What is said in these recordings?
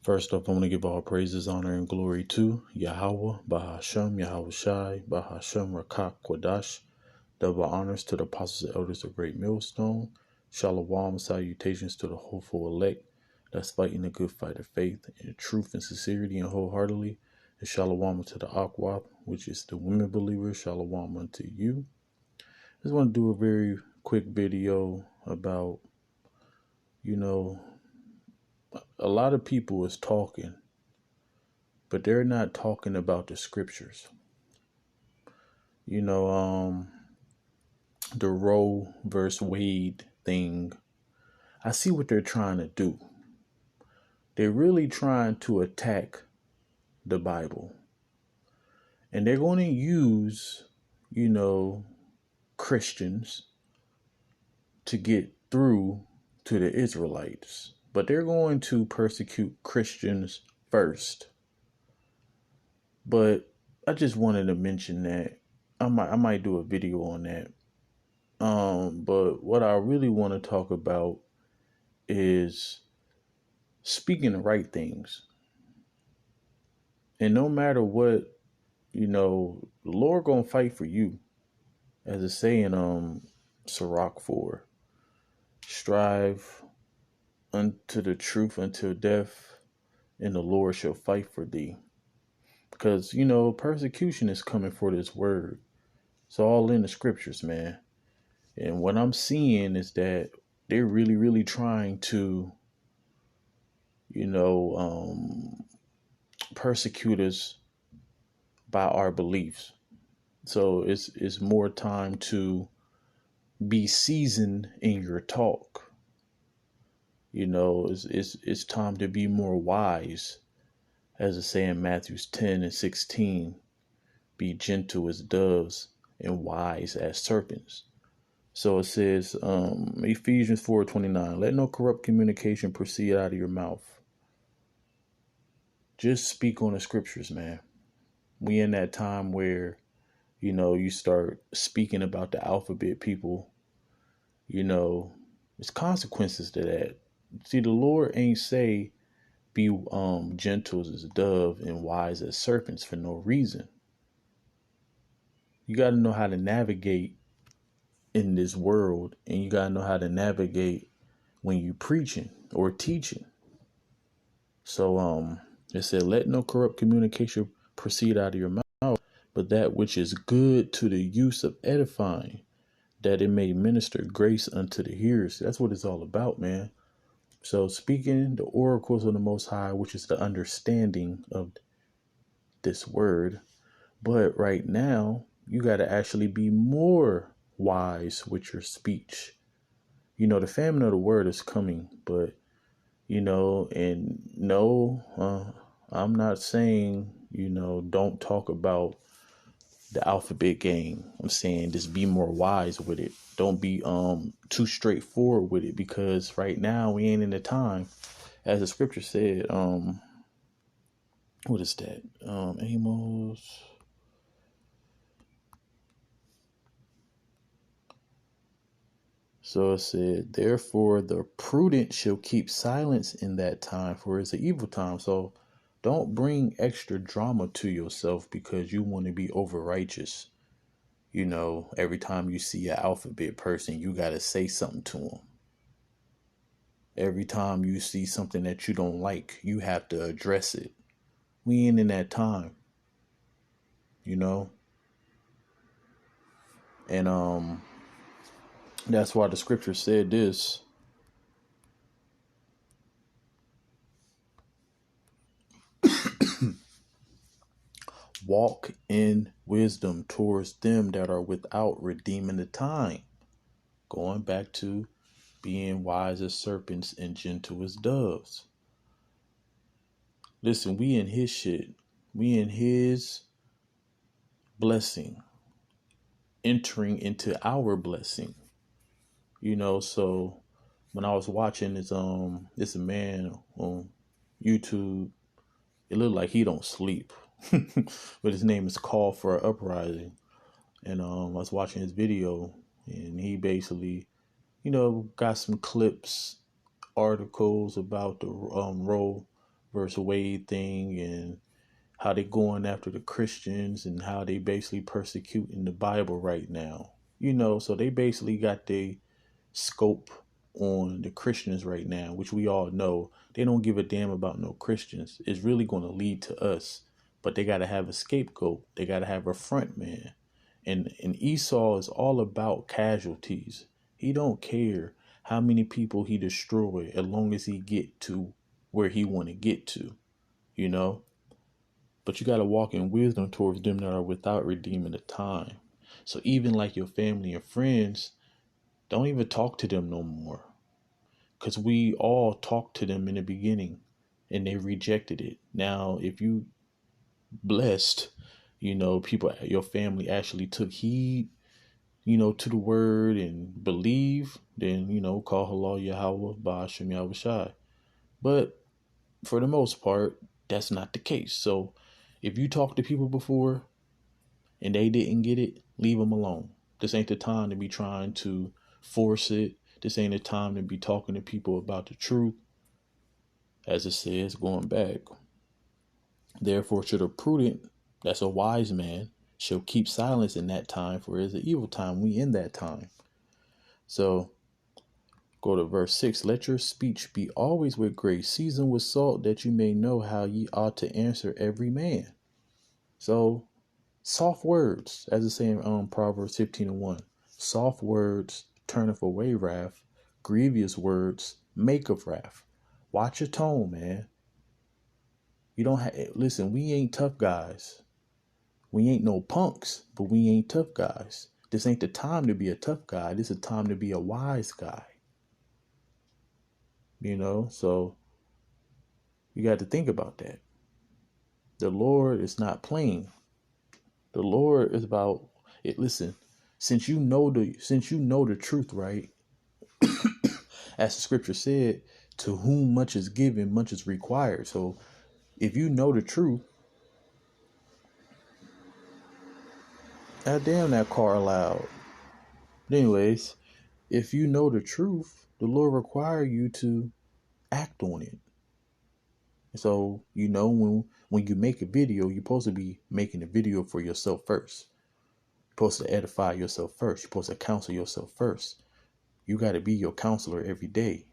First up, I want to give all praises, honor, and glory to Yahweh, Bahashem, Yahweh Shai, Bahashem, Rakak, Kwadash. Double honors to the apostles and elders of Great Millstone. Shalom, salutations to the hopeful elect that's fighting the good fight of faith in truth and sincerity and wholeheartedly. And shalom to the Akwab, which is the women believers. Shalom unto you. I just want to do a very quick video about, a lot of people is talking, but they're not talking about the scriptures. The Roe versus Wade thing, I see what they're trying to do. They're really trying to attack the Bible. And they're going to use, Christians to get through to the Israelites. But they're going to persecute Christians first. But I just wanted to mention that. I might do a video on that. But what I really want to talk about is speaking the right things. And no matter what, the Lord gonna fight for you. As it say in Sirach 4, strive unto the truth until death, and the Lord shall fight for thee. Because, persecution is coming for this word. It's all in the scriptures, man. And what I'm seeing is that they're really, really trying to, persecute us by our beliefs. So it's more time to be seasoned in your talk. It's time to be more wise. As it say in Matthew 10:16, be gentle as doves and wise as serpents. So it says, Ephesians 4:29, let no corrupt communication proceed out of your mouth. Just speak on the scriptures, man. We in that time where, you start speaking about the alphabet people, there's consequences to that. See, the Lord ain't say be gentle as a dove and wise as serpents for no reason. You got to know how to navigate in this world, and you got to know how to navigate when you preaching or teaching. So it said, let no corrupt communication proceed out of your mouth, but that which is good to the use of edifying, that it may minister grace unto the hearers. That's what it's all about, man. So speaking the oracles of the Most High, which is the understanding of this word. But right now, you got to actually be more wise with your speech. The famine of the word is coming, but, and no, I'm not saying, don't talk about the alphabet game. I'm saying just be more wise with it. Don't be too straightforward with it, because right now we ain't in the time, as the scripture said. What is that? Amos. So it said, therefore the prudent shall keep silence in that time, for it's an evil time. So don't bring extra drama to yourself because you want to be over righteous. Every time you see an alphabet person, you got to say something to them. Every time you see something that you don't like, you have to address it. We ain't in that time, and that's why the scripture said this. Walk in wisdom towards them that are without, redeeming the time. Going back to being wise as serpents and gentle as doves. Listen, we in his shit. We in his blessing. Entering into our blessing. So when I was watching this a man on YouTube, it looked like he don't sleep. But his name is Call for an Uprising. And I was watching his video, and he basically, got some clips, articles about the Roe versus Wade thing, and how they going after the Christians and how they basically persecuting the Bible right now. So they basically got their scope on the Christians right now, which we all know they don't give a damn about no Christians. It's really going to lead to us, but they got to have a scapegoat. They got to have a front man. And Esau is all about casualties. He don't care how many people he destroy as long as he get to where he want to get to, you know. But you got to walk in wisdom towards them that are without redeeming the time. So even like your family and friends, don't even talk to them no more. Because we all talked to them in the beginning and they rejected it. Now, if you blessed, people, your family actually took heed, to the word and believe, then, call halal Yahweh, Ba'ashem Yahweh Shai. But for the most part, that's not the case. So if you talked to people before and they didn't get it, leave them alone. This ain't the time to be trying to force it. This ain't the time to be talking to people about the truth. As it says, going back. Therefore should a prudent, that's a wise man, shall keep silence in that time, for it is an evil time. We in that time. So go to verse 6. Let your speech be always with grace, seasoned with salt, that you may know how ye ought to answer every man. So soft words, as it says in Proverbs 15:1. Soft words turneth away wrath. Grievous words maketh wrath. Watch your tone, man. You don't listen, we ain't tough guys. We ain't no punks, but we ain't tough guys. This ain't the time to be a tough guy. This is a time to be a wise guy. So you got to think about that. The Lord is not playing. The Lord is about it. Listen, since you know the truth, right? As the scripture said, to whom much is given, much is required. So if you know the truth, damn that car loud. But anyways, if you know the truth, the Lord require you to act on it. So, when you make a video, you're supposed to be making a video for yourself first. You're supposed to edify yourself first. You're supposed to counsel yourself first. You got to be your counselor every day.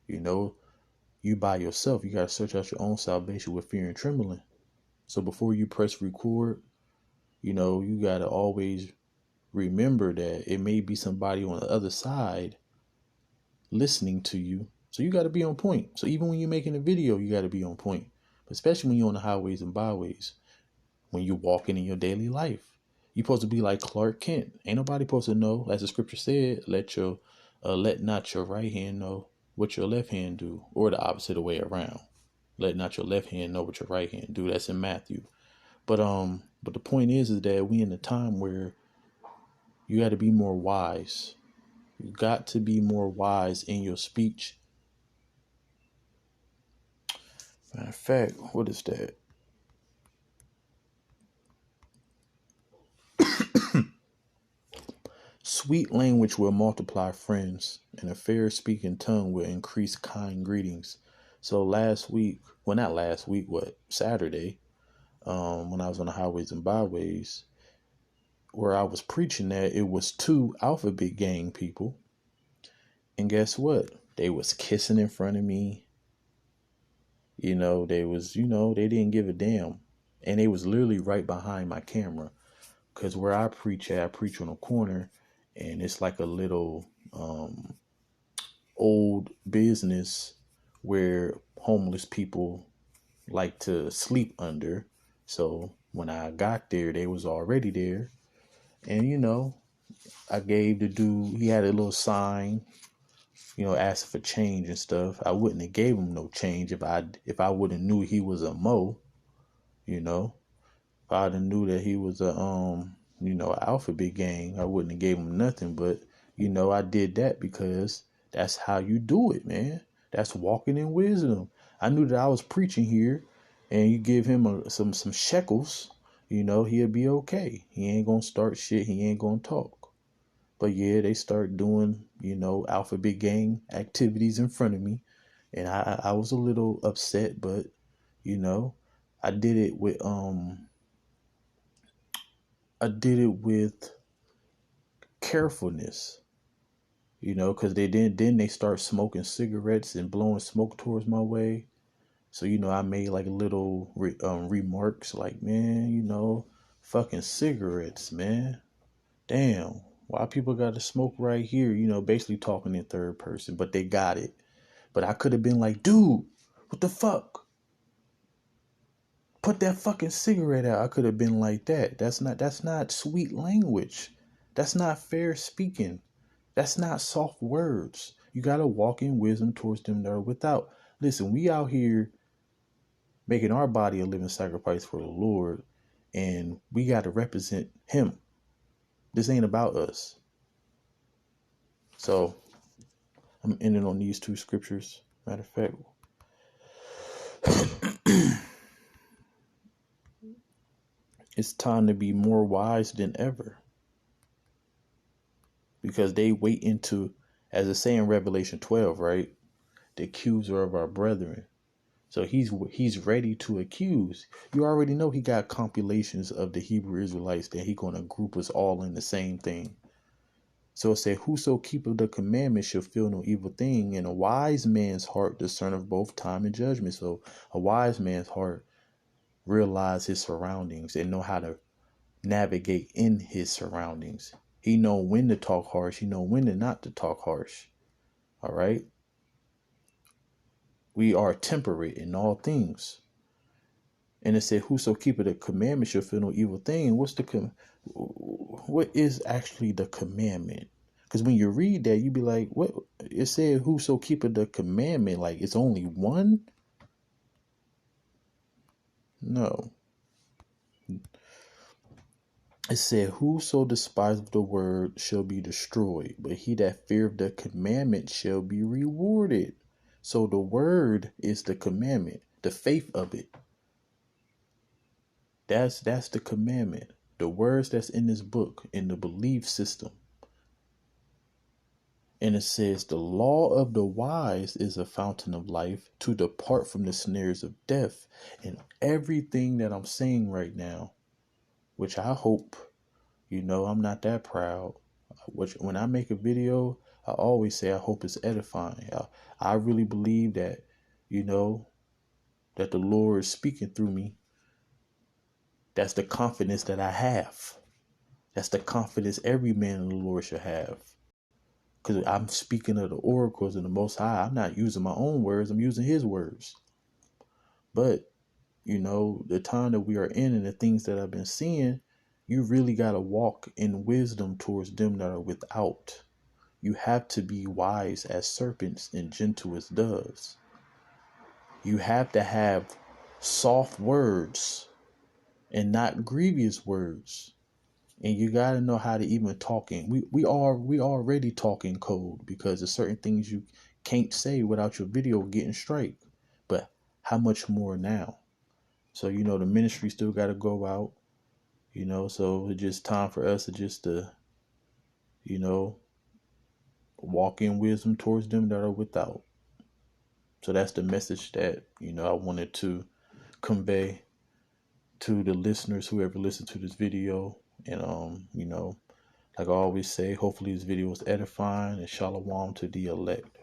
You by yourself, you got to search out your own salvation with fear and trembling. So before you press record, you got to always remember that it may be somebody on the other side listening to you. So you got to be on point. So even when you're making a video, you got to be on point, especially when you're on the highways and byways, when you're walking in your daily life. You're supposed to be like Clark Kent. Ain't nobody supposed to know, as the scripture said, let not your right hand know what your left hand do, or the opposite way around. Let not your left hand know what your right hand do. That's in Matthew. But the point is that we in a time where you got to be more wise. You got to be more wise in your speech. Matter of fact, what is that? Sweet language will multiply friends, and a fair speaking tongue will increase kind greetings. So Saturday, when I was on the highways and byways, where I was preaching that, it was 2 alphabet gang people. And guess what? They was kissing in front of me. They didn't give a damn. And they was literally right behind my camera. Because where I preach on a corner, and it's like a little old business where homeless people like to sleep under. So when I got there, they was already there. And, I gave the dude, he had a little sign, asking for change and stuff. I wouldn't have gave him no change if I would have knew he was a Mo, If I'd have knew that he was an alphabet gang, I wouldn't have gave him nothing. But, I did that because that's how you do it, man. That's walking in wisdom. I knew that I was preaching here, and you give him some shekels, he'll be okay. He ain't going to start shit. He ain't going to talk. But yeah, they start doing, alphabet gang activities in front of me. And I was a little upset, but, You know, I did it with carefulness, because then they start smoking cigarettes and blowing smoke towards my way. So, I made like little remarks like, man, fucking cigarettes, man. Damn, why people got to smoke right here? Basically talking in third person, but they got it. But I could have been like, dude, what the fuck? Put that fucking cigarette out. I could have been like that. That's not sweet language. That's not fair speaking. That's not soft words. You gotta walk in wisdom towards them that are without. Listen, we out here making our body a living sacrifice for the Lord, and we gotta represent Him. This ain't about us. So I'm ending on these two scriptures. Matter of fact, it's time to be more wise than ever, because they wait into, as it say in Revelation 12, right? The accuser of our brethren. So he's ready to accuse. You already know he got compilations of the Hebrew Israelites that he gonna group us all in the same thing. So it said, whoso keepeth the commandments shall feel no evil thing, and a wise man's heart discerneth both time and judgment. So a wise man's heart realize his surroundings and know how to navigate in his surroundings. He know when to talk harsh. He know when to not to talk harsh. All right. We are temperate in all things. And it said, whoso keepeth the commandment shall feel no evil thing. What is actually the commandment? Because when you read that, you be like, what? It said, whoso keepeth the commandment, like it's only one? No. It said, whoso despiseth the word shall be destroyed, but he that feareth the commandment shall be rewarded. So the word is the commandment, the faith of it. That's the commandment. The words that's in this book, in the belief system. And it says, the law of the wise is a fountain of life, to depart from the snares of death. And everything that I'm saying right now, which I hope, I'm not that proud. Which when I make a video, I always say I hope it's edifying. I really believe that, that the Lord is speaking through me. That's the confidence that I have. That's the confidence every man in the Lord should have. Because I'm speaking of the oracles of the Most High. I'm not using my own words. I'm using His words. But, the time that we are in and the things that I've been seeing, you really got to walk in wisdom towards them that are without. You have to be wise as serpents and gentle as doves. You have to have soft words and not grievous words. And you got to know how to even talk in. We already talk in code, because there's certain things you can't say without your video getting strike. But how much more now? So, the ministry still got to go out, so it's just time for us to walk in wisdom towards them that are without. So that's the message that, I wanted to convey to the listeners, whoever listened to this video. And, like I always say, hopefully this video was edifying, and shalom to the elect.